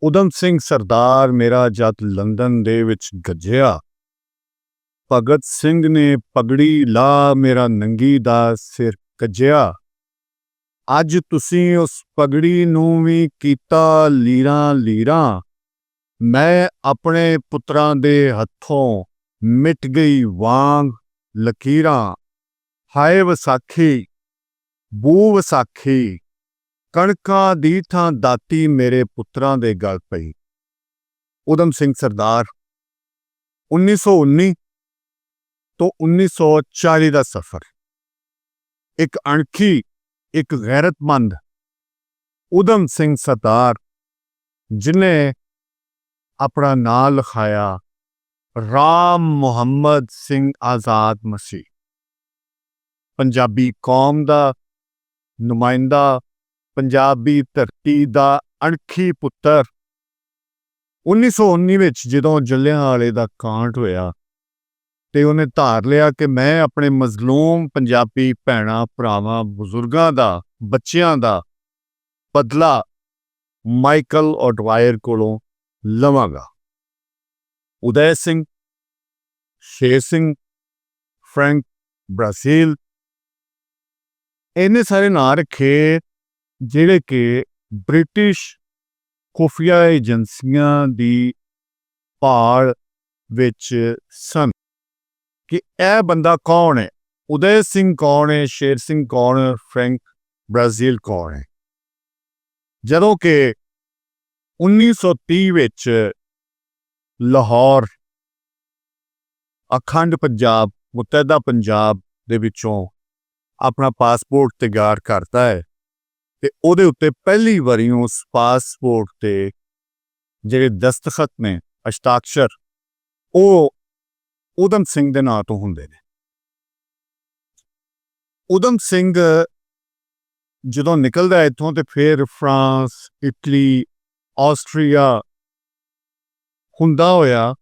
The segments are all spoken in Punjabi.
ਊਧਮ ਸਿੰਘ ਸਰਦਾਰ ਮੇਰਾ ਜਦ ਲੰਡਨ ਦੇ ਵਿੱਚ ਗੱਜਿਆ। ਭਗਤ ਸਿੰਘ ਨੇ ਪਗੜੀ ਲਾ ਮੇਰਾ ਨੰਗੀ ਦਾ ਸਿਰ ਕੱਜਿਆ। ਅੱਜ ਤੁਸੀਂ ਉਸ ਪਗੜੀ ਨੂੰ ਵੀ ਕੀਤਾ ਲੀਰਾਂ ਲੀਰਾਂ। ਮੈਂ ਆਪਣੇ ਪੁੱਤਰਾਂ ਦੇ ਹੱਥੋਂ ਮਿਟ ਗਈ ਵਾਂਗ ਲਕੀਰਾਂ। ਹਾਏ ਵਿਸਾਖੀ ਬੂ ਵਿਸਾਖੀ, ਕਣਕਾਂ ਦੀ ਥਾਂ ਦਾਤੀ ਮੇਰੇ ਪੁੱਤਰਾਂ ਦੇ ਗਲ ਪਈ। ਊਧਮ ਸਿੰਘ ਸਰਦਾਰ 1919 ਤੋਂ 1940 ਦਾ ਸਫ਼ਰ। ਇੱਕ ਅਣਖੀ, ਇੱਕ ਗੈਰਤਮੰਦ ਊਧਮ ਸਿੰਘ ਸਰਦਾਰ ਜਿਨੇ ਆਪਣਾ ਨਾਂ ਲਿਖਾਇਆ ਰਾਮ ਮੁਹੰਮਦ ਸਿੰਘ ਆਜ਼ਾਦ ਮਸੀਹ। ਪੰਜਾਬੀ ਕੌਮ ਦਾ ਨੁਮਾਇੰਦਾ, ਪੰਜਾਬੀ ਧਰਤੀ ਦਾ ਅਣਖੀ ਪੁੱਤਰ। 1919 ਵਿੱਚ ਜਦੋਂ ਜਲਿਆਂਵਾਲੇ ਦਾ ਕਾਂਡ ਹੋਇਆ ਤੇ ਉਹਨੇ ਧਾਰ ਲਿਆ ਕਿ ਮੈਂ ਆਪਣੇ ਮਜ਼ਲੂਮ ਪੰਜਾਬੀ ਭੈਣਾਂ ਭਰਾਵਾਂ ਬਜ਼ੁਰਗਾਂ ਦਾ, ਬੱਚਿਆਂ ਦਾ ਬਦਲਾ ਮਾਈਕਲ ਆਡਵਾਇਰ ਕੋਲੋਂ ਲਵਾਂਗਾ। ਉਦੈ ਸਿੰਘ, ਸ਼ੇਰ ਸਿੰਘ, ਫਰੈਂਕ ਬ੍ਰਾਜ਼ੀਲ, ਇਹਨੇ ਸਾਰੇ ਨਾਂ ਰੱਖੇ ਜਿਹੜੇ ਕਿ ਬ੍ਰਿਟਿਸ਼ ਖੁਫੀਆ ਏਜੰਸੀਆਂ ਦੀ ਭਾਲ ਵਿੱਚ ਸਨ ਕਿ ਇਹ ਬੰਦਾ ਕੌਣ ਹੈ, ਉਦੈ ਸਿੰਘ ਕੌਣ ਹੈ, ਸ਼ੇਰ ਸਿੰਘ ਕੌਣ ਹੈ, ਫਰੈਂਕ ਬ੍ਰਾਜ਼ੀਲ ਕੌਣ ਹੈ। ਜਦੋਂ ਕਿ 1930 ਵਿੱਚ ਲਾਹੌਰ ਅਖੰਡ ਪੰਜਾਬ, ਮੁਤਹਿਦਾ ਪੰਜਾਬ ਦੇ ਵਿੱਚੋਂ ਆਪਣਾ ਪਾਸਪੋਰਟ ਤਿਆਰ ਕਰਦਾ ਹੈ ਤੇ ਉਹਦੇ ਉੱਤੇ ਪਹਿਲੀ ਵਾਰੀ ਉਸ ਪਾਸਪੋਰਟ ਤੇ ਜਿਹੜੇ ਦਸਤਖਤ ਨੇ, ਹਸਤਾਖਰ, ਉਹ ਊਧਮ ਸਿੰਘ ਦੇ ਨਾਂ ਤੋਂ ਹੁੰਦੇ ਨੇ। ਊਧਮ ਸਿੰਘ ਜਦੋਂ ਨਿਕਲਦਾ ਇੱਥੋਂ ਤੇ ਫਿਰ ਫਰਾਂਸ, ਇਟਲੀ, ਆਸਟਰੀਆ ਹੁੰਦਾ ਹੋਇਆ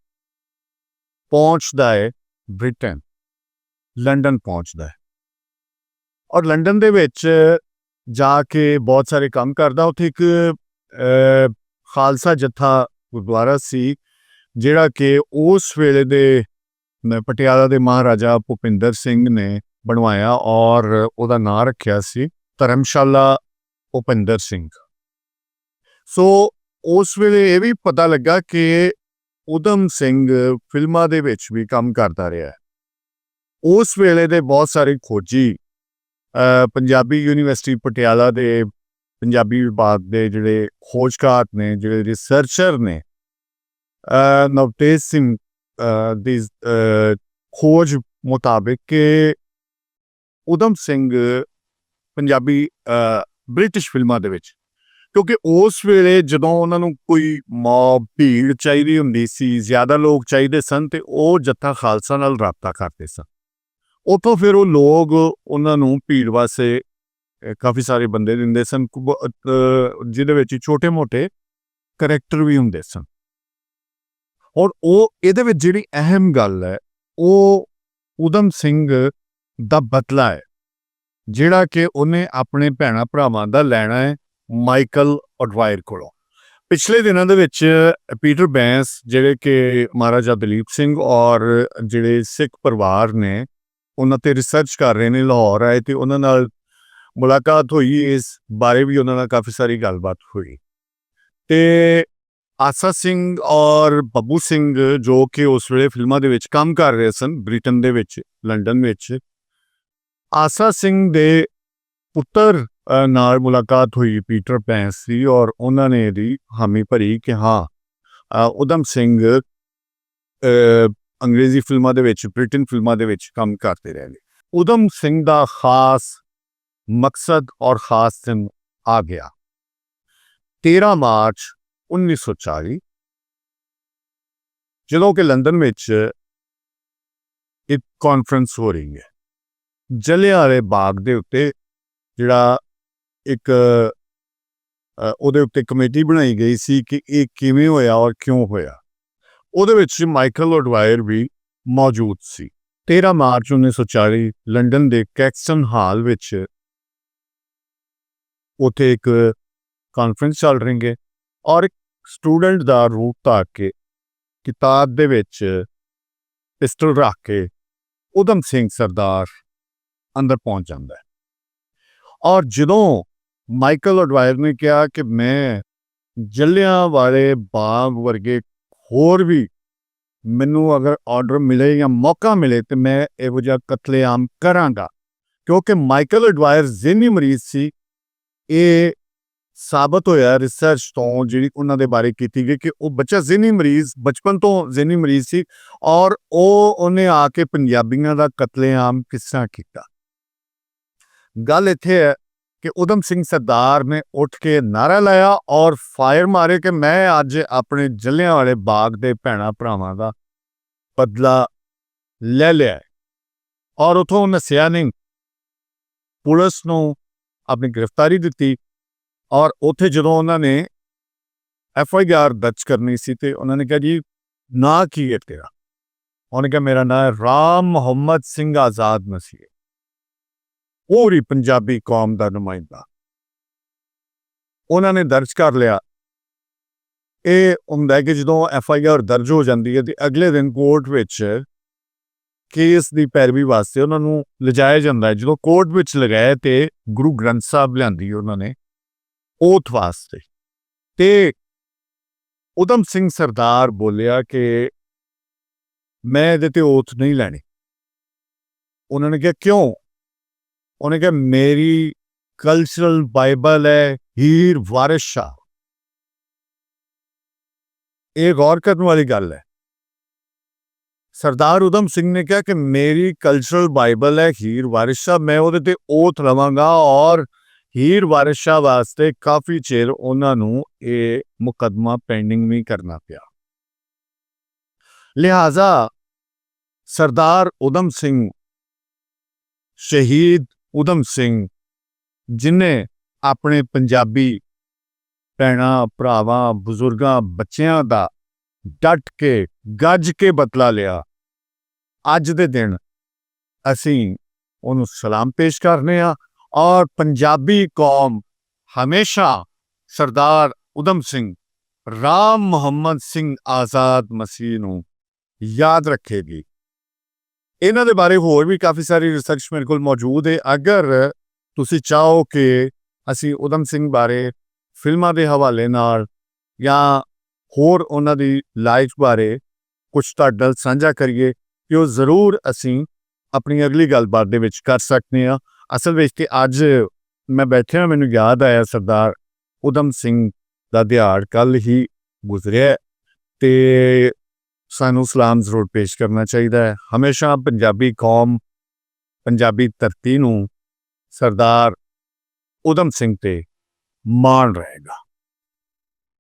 ਪਹੁੰਚਦਾ ਹੈ ਬ੍ਰਿਟੇਨ, ਲੰਡਨ ਪਹੁੰਚਦਾ ਹੈ। ਔਰ ਲੰਡਨ ਦੇ ਵਿੱਚ ਜਾ ਕੇ ਬਹੁਤ ਸਾਰੇ ਕੰਮ ਕਰਦਾ। ਉੱਥੇ ਇੱਕ ਖਾਲਸਾ ਜੱਥਾ ਗੁਰਦੁਆਰਾ ਸੀ ਜਿਹੜਾ ਕਿ ਉਸ ਵੇਲੇ ਦੇ ਪਟਿਆਲਾ ਦੇ ਮਹਾਰਾਜਾ ਭੁਪਿੰਦਰ ਸਿੰਘ ਨੇ ਬਣਵਾਇਆ ਔਰ ਉਹਦਾ ਨਾਂ ਰੱਖਿਆ ਸੀ ਧਰਮਸ਼ਾਲਾ ਭੁਪਿੰਦਰ ਸਿੰਘ। ਸੋ ਉਸ ਵੇਲੇ ਇਹ ਵੀ ਪਤਾ ਲੱਗਾ ਕਿ ਊਧਮ ਸਿੰਘ ਫਿਲਮਾਂ ਦੇ ਵਿੱਚ ਵੀ ਕੰਮ ਕਰਦਾ ਰਿਹਾ। ਉਸ ਵੇਲੇ ਦੇ ਬਹੁਤ ਸਾਰੇ ਖੋਜੀ, ਪੰਜਾਬੀ ਯੂਨੀਵਰਸਿਟੀ ਪਟਿਆਲਾ ਦੇ ਪੰਜਾਬੀ ਵਿਭਾਗ ਦੇ ਜਿਹੜੇ ਖੋਜਕਾਰ ਨੇ, ਜਿਹੜੇ ਰਿਸਰਚਰ ਨੇ, ਨਵਤੇਜ ਸਿੰਘ ਦੀ ਖੋਜ ਮੁਤਾਬਿਕ ਕਿ ਊਧਮ ਸਿੰਘ ਪੰਜਾਬੀ ਬ੍ਰਿਟਿਸ਼ ਫਿਲਮਾਂ ਦੇ ਵਿੱਚ, ਕਿਉਂਕਿ ਉਸ ਵੇਲੇ ਜਦੋਂ ਉਹਨਾਂ ਨੂੰ ਕੋਈ ਭੀੜ ਚਾਹੀਦੀ ਹੁੰਦੀ ਸੀ, ਜ਼ਿਆਦਾ ਲੋਕ ਚਾਹੀਦੇ ਸਨ ਤੇ ਉਹ ਜੱਥਾ ਖਾਲਸਾ ਨਾਲ ਰਾਬਤਾ ਕਰਦੇ ਸਨ। ਉੱਥੋਂ ਫਿਰ ਉਹ ਲੋਕ ਉਹਨਾਂ ਨੂੰ ਭੀੜ ਵਾਸਤੇ ਕਾਫੀ ਸਾਰੇ ਬੰਦੇ ਦਿੰਦੇ ਸਨ, ਜਿਹਦੇ ਵਿੱਚ ਛੋਟੇ-ਮੋਟੇ ਕਰੈਕਟਰ ਵੀ ਹੁੰਦੇ ਸਨ। ਔਰ ਉਹ ਇਹਦੇ ਵਿੱਚ ਜਿਹੜੀ ਅਹਿਮ ਗੱਲ ਹੈ ਉਹ ਊਧਮ ਸਿੰਘ ਦਾ ਬਦਲਾ ਹੈ ਜਿਹੜਾ ਕਿ ਉਹਨੇ ਆਪਣੇ ਭੈਣਾਂ ਭਰਾਵਾਂ ਦਾ ਲੈਣਾ ਹੈ ਮਾਈਕਲ ਆਡਵਾਇਰ ਕੋਲੋਂ। ਪਿਛਲੇ ਦਿਨਾਂ ਦੇ ਵਿੱਚ ਪੀਟਰ ਬੈਂਸ, ਜਿਹੜੇ ਕਿ ਮਹਾਰਾਜਾ ਦਲੀਪ ਸਿੰਘ ਔਰ ਜਿਹੜੇ ਸਿੱਖ ਪਰਿਵਾਰ ਨੇ, ਉਹਨਾਂ ਤੇ ਰਿਸਰਚ ਕਰ ਰਹੇ ਨੇ, ਲਾਹੌਰ ਆਏ ਤੇ ਉਹਨਾਂ ਨਾਲ ਮੁਲਾਕਾਤ ਹੋਈ। ਇਸ ਬਾਰੇ ਵੀ ਉਹਨਾਂ ਨਾਲ ਕਾਫੀ ਸਾਰੀ ਗੱਲਬਾਤ ਹੋਈ ਤੇ ਆਸਾ ਸਿੰਘ ਔਰ ਬੱਬੂ ਸਿੰਘ, ਜੋ ਕਿ ਉਸ ਵੇਲੇ ਫਿਲਮਾਂ ਦੇ ਵਿੱਚ ਕੰਮ ਕਰ ਰਹੇ ਸਨ ਬ੍ਰਿਟਨ ਦੇ ਵਿੱਚ, ਲੰਡਨ ਵਿੱਚ, ਆਸਾ ਸਿੰਘ ਦੇ ਪੁੱਤਰ ਨਾਲ ਮੁਲਾਕਾਤ ਹੋਈ ਪੀਟਰ ਬੈਂਸ ਦੀ ਔਰ ਉਹਨਾਂ ਨੇ ਇਹਦੀ ਹਾਮੀ ਭਰੀ ਕਿ ਹਾਂ ਊਧਮ ਸਿੰਘ ਅੰਗਰੇਜ਼ੀ ਫਿਲਮਾਂ ਦੇ ਵਿੱਚ, ਬ੍ਰਿਟਨ ਫਿਲਮਾਂ ਦੇ ਵਿੱਚ ਕੰਮ ਕਰਦੇ ਰਹੇ ਨੇ। ਊਧਮ ਸਿੰਘ ਦਾ ਖਾਸ ਮਕਸਦ ਔਰ ਖਾਸ ਦਿਨ ਆ ਗਿਆ 13 ਮਾਰਚ 1940, ਜਦੋਂ ਕਿ ਲੰਡਨ ਵਿੱਚ ਇੱਕ ਕਾਨਫਰੰਸ ਹੋ ਰਹੀ ਹੈ ਜਲਿਆਂਵਾਲੇ ਬਾਗ ਦੇ ਉੱਤੇ, ਜਿਹੜਾ ਇੱਕ ਉਹਦੇ ਉੱਤੇ ਕਮੇਟੀ ਬਣਾਈ ਗਈ ਸੀ ਕਿ ਇਹ ਕਿਵੇਂ ਹੋਇਆ ਔਰ ਕਿਉਂ ਹੋਇਆ। ਉਹਦੇ ਵਿੱਚ ਮਾਈਕਲ ਆਡਵਾਇਰ ਵੀ ਮੌਜੂਦ ਸੀ। 13 ਮਾਰਚ 1940 ਲੰਡਨ ਦੇ ਕੈਕਸਟਨ ਹਾਲ ਵਿੱਚ ਉੱਥੇ ਇੱਕ ਕਾਨਫਰੰਸ ਚੱਲ ਰਹੀ ਹੈ ਔਰ ਸਟੂਡੈਂਟ ਦਾ ਰੂਪ ਧਾਰ ਕੇ ਕਿਤਾਬ ਦੇ ਵਿੱਚ ਪਿਸਟਲ ਰੱਖ ਕੇ ਊਧਮ ਸਿੰਘ ਸਰਦਾਰ ਅੰਦਰ ਪਹੁੰਚ ਜਾਂਦਾ ਹੈ। ਔਰ ਜਦੋਂ ਮਾਈਕਲ ਐਡਵਾਇਰ ਨੇ ਕਿਹਾ ਕਿ ਮੈਂ ਜਲਿਆਂਵਾਲੇ ਬਾਗ ਵਰਗੇ ਹੋਰ ਵੀ ਮੈਨੂੰ ਅਗਰ ਆਰਡਰ ਮਿਲੇ ਜਾਂ ਮੌਕਾ ਮਿਲੇ ਤੇ ਮੈਂ ਇਹੋ ਜਿਹਾ ਕਤਲੇਆਮ ਕਰਾਂਗਾ, ਕਿਉਂਕਿ ਮਾਈਕਲ ਐਡਵਾਇਰ ਜ਼ਿਹਨੀ ਮਰੀਜ਼ ਸੀ। ਇਹ ਸਾਬਤ ਹੋਇਆ ਰਿਸਰਚ ਤੋਂ, ਜਿਹੜੀ ਉਹਨਾਂ ਦੇ ਬਾਰੇ ਕੀਤੀ ਗਈ ਕਿ ਉਹ ਬੱਚਾ ਜ਼ਿਹਨੀ ਮਰੀਜ਼, ਬਚਪਨ ਤੋਂ ਜ਼ਿਹਨੀ ਮਰੀਜ਼ ਸੀ ਔਰ ਉਹਨੇ ਆ ਕੇ ਪੰਜਾਬੀਆਂ ਦਾ ਕਤਲੇਆਮ ਕਿਸ ਤਰ੍ਹਾਂ ਕੀਤਾ। ਗੱਲ ਇੱਥੇ ਹੈ ਕਿ ਊਧਮ ਸਿੰਘ ਸਰਦਾਰ ਨੇ ਉੱਠ ਕੇ ਨਾਰਾ ਲਾਇਆ ਔਰ ਫਾਇਰ ਮਾਰੇ ਕਿ ਮੈਂ ਅੱਜ ਆਪਣੇ ਜਲਿਆਂਵਾਲੇ ਬਾਗ ਦੇ ਭੈਣਾਂ ਭਰਾਵਾਂ ਦਾ ਬਦਲਾ ਲੈ ਲਿਆ ਹੈ। ਔਰ ਉਥੋਂ ਨੱਸਿਆ ਨਹੀਂ, ਪੁਲਿਸ ਨੂੰ ਆਪਣੀ ਗ੍ਰਿਫਤਾਰੀ ਦਿੱਤੀ। ਔਰ ਉੱਥੇ ਜਦੋਂ ਉਹਨਾਂ ਨੇ FIR ਦਰਜ ਕਰਨੀ ਸੀ ਤੇ ਉਹਨਾਂ ਨੇ ਕਿਹਾ ਜੀ ਨਾਂ ਕੀ ਹੈ ਤੇਰਾ? ਉਹਨੇ ਕਿਹਾ ਮੇਰਾ ਨਾਂ ਹੈ ਰਾਮ ਮੁਹੰਮਦ ਸਿੰਘ ਆਜ਼ਾਦ ਮਸੀਹ, ਪੂਰੀ ਪੰਜਾਬੀ ਕੌਮ ਦਾ ਨੁਮਾਇੰਦਾ। ਉਹਨਾਂ ਨੇ ਦਰਜ ਕਰ ਲਿਆ। ਇਹ ਹੁੰਦਾ ਕਿ ਜਦੋਂ FIR ਦਰਜ ਹੋ ਜਾਂਦੀ ਹੈ ਤੇ ਅਗਲੇ ਦਿਨ ਕੋਰਟ ਵਿੱਚ ਕੇਸ ਦੀ ਪੈਰਵੀ ਵਾਸਤੇ ਉਹਨਾਂ ਨੂੰ ਲਿਜਾਇਆ ਜਾਂਦਾ ਹੈ। ਜਦੋਂ ਕੋਰਟ ਵਿੱਚ ਲਗਾਇਆ ਤੇ ਗੁਰੂ ਗ੍ਰੰਥ ਸਾਹਿਬ ਲਿਆਂਦੀ ਉਹਨਾਂ ਨੇ ਓਥ ਵਾਸਤੇ, ਤੇ ਊਧਮ ਸਿੰਘ ਸਰਦਾਰ ਬੋਲਿਆ ਕਿ ਮੈਂ ਇਹਦੇ ਤੇ ਓਥ ਨਹੀਂ ਲੈਣੀ। ਉਹਨਾਂ ਨੇ ਕਿਹਾ ਕਿਉਂ? ਉਹਨੇ ਕਿਹਾ ਮੇਰੀ ਕਲਚਰਲ ਬਾਈਬਲ ਹੈ ਹੀਰ ਵਾਰਿਸ ਸ਼ਾਹ। ਇਹ ਗੌਰ ਕਰਨ ਵਾਲੀ ਗੱਲ ਹੈ। ਸਰਦਾਰ ਊਧਮ ਸਿੰਘ ਨੇ ਕਿਹਾ ਕਿ ਮੇਰੀ ਕਲਚਰਲ ਬਾਈਬਲ ਹੈ ਹੀਰ ਵਾਰਿਸ ਸ਼ਾਹ, ਮੈਂ ਉਹਦੇ ਤੇ ਓਥ ਲਵਾਂਗਾ। ਔਰ ਹੀਰ ਵਾਰਿਸ ਸ਼ਾਹ ਵਾਸਤੇ ਕਾਫੀ ਚਿਰ ਉਹਨਾਂ ਨੂੰ ਇਹ ਮੁਕੱਦਮਾ ਪੈਂਡਿੰਗ ਵੀ ਕਰਨਾ ਪਿਆ। ਲਿਹਾਜ਼ਾ ਸਰਦਾਰ ਊਧਮ ਸਿੰਘ, ਸ਼ਹੀਦ ਊਧਮ ਸਿੰਘ, ਜਿਨੇ ਆਪਣੇ ਪੰਜਾਬੀ ਭੈਣਾਂ ਭਰਾਵਾਂ ਬਜ਼ੁਰਗਾਂ ਬੱਚਿਆਂ ਦਾ ਡਟ ਕੇ ਗੱਜ ਕੇ ਬਦਲਾ ਲਿਆ, ਅੱਜ ਦੇ ਦਿਨ ਅਸੀਂ ਉਹਨੂੰ ਸਲਾਮ ਪੇਸ਼ ਕਰਨੇ ਆ। ਔਰ ਪੰਜਾਬੀ ਕੌਮ ਹਮੇਸ਼ਾ ਸਰਦਾਰ ਊਧਮ ਸਿੰਘ, ਰਾਮ ਮੁਹੰਮਦ ਸਿੰਘ ਆਜ਼ਾਦ ਮਸੀਹ ਨੂੰ ਯਾਦ ਰੱਖੇਗੀ। ਇਹਨਾਂ ਦੇ ਬਾਰੇ ਹੋਰ ਵੀ ਕਾਫੀ ਸਾਰੀ ਰਿਸਰਚ ਮੇਰੇ ਕੋਲ ਮੌਜੂਦ ਹੈ। ਅਗਰ ਤੁਸੀਂ ਚਾਹੋ ਕਿ ਅਸੀਂ ਊਧਮ ਸਿੰਘ ਬਾਰੇ ਫਿਲਮਾਂ ਦੇ ਹਵਾਲੇ ਨਾਲ ਜਾਂ ਹੋਰ ਉਹਨਾਂ ਦੀ ਲਾਈਫ ਬਾਰੇ ਕੁਝ ਤੁਹਾਡੇ ਨਾਲ ਸਾਂਝਾ ਕਰੀਏ ਕਿ ਉਹ ਜ਼ਰੂਰ ਅਸੀਂ ਆਪਣੀ ਅਗਲੀ ਗੱਲਬਾਤ ਦੇ ਵਿੱਚ ਕਰ ਸਕਦੇ ਹਾਂ। ਅਸਲ ਵਿੱਚ ਕਿ ਅੱਜ ਮੈਂ ਬੈਠਿਆ, ਮੈਨੂੰ ਯਾਦ ਆਇਆ ਸਰਦਾਰ ਊਧਮ ਸਿੰਘ ਦਾ ਦਿਹਾੜ ਕੱਲ੍ਹ ਹੀ ਗੁਜ਼ਰਿਆ ਤੇ ਸਾਨੂੰ ਸਲਾਮ ਜ਼ਰੂਰ ਪੇਸ਼ ਕਰਨਾ ਚਾਹੀਦਾ ਹੈ। ਹਮੇਸ਼ਾ ਪੰਜਾਬੀ ਕੌਮ, ਪੰਜਾਬੀ ਧਰਤੀ ਨੂੰ ਸਰਦਾਰ ਊਧਮ ਸਿੰਘ ਤੇ ਮਾਣ ਰਹੇਗਾ।